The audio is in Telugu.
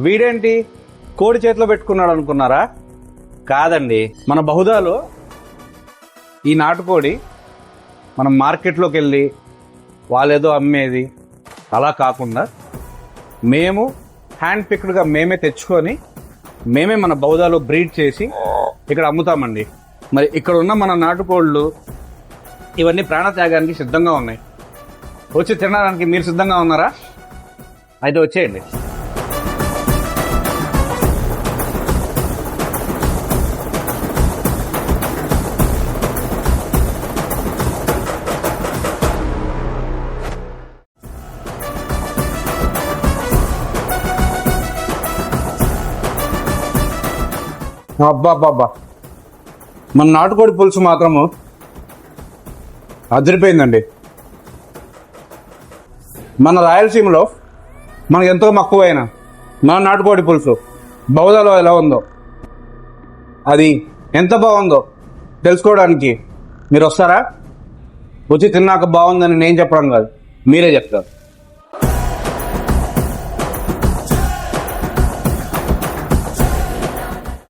వీడేంటి కోడి చేతిలో పెట్టుకున్నాడు అనుకున్నారా? కాదండి, మన బహుదాలో ఈ నాటుకోడి మనం మార్కెట్లోకి వెళ్ళి వాళ్ళేదో అమ్మేది అలా కాకుండా మేము హ్యాండ్ పిక్డ్గా మేమే తెచ్చుకొని మేమే మన బహుదాలో బ్రీడ్ చేసి ఇక్కడ అమ్ముతామండి. మరి ఇక్కడ ఉన్న మన నాటుకోళ్ళు ఇవన్నీ ప్రాణత్యాగానికి సిద్ధంగా ఉన్నాయి. వచ్చి తినడానికి మీరు సిద్ధంగా ఉన్నారా? అయితే వచ్చేయండి. అబ్బాబ్బాబ్బా, మన నాటుకోడి పులుసు మాత్రము అదిరిపోయిందండి. మన రాయలసీమలో మనకు ఎంతో మక్కువైన మన నాటుకోడి పులుసు బహుదాలో ఎలా ఉందో, అది ఎంత బాగుందో తెలుసుకోవడానికి మీరు వస్తారా? వచ్చి తిన్నాక బాగుందని నేను చెప్పడం కాదు, మీరే చెప్తారు.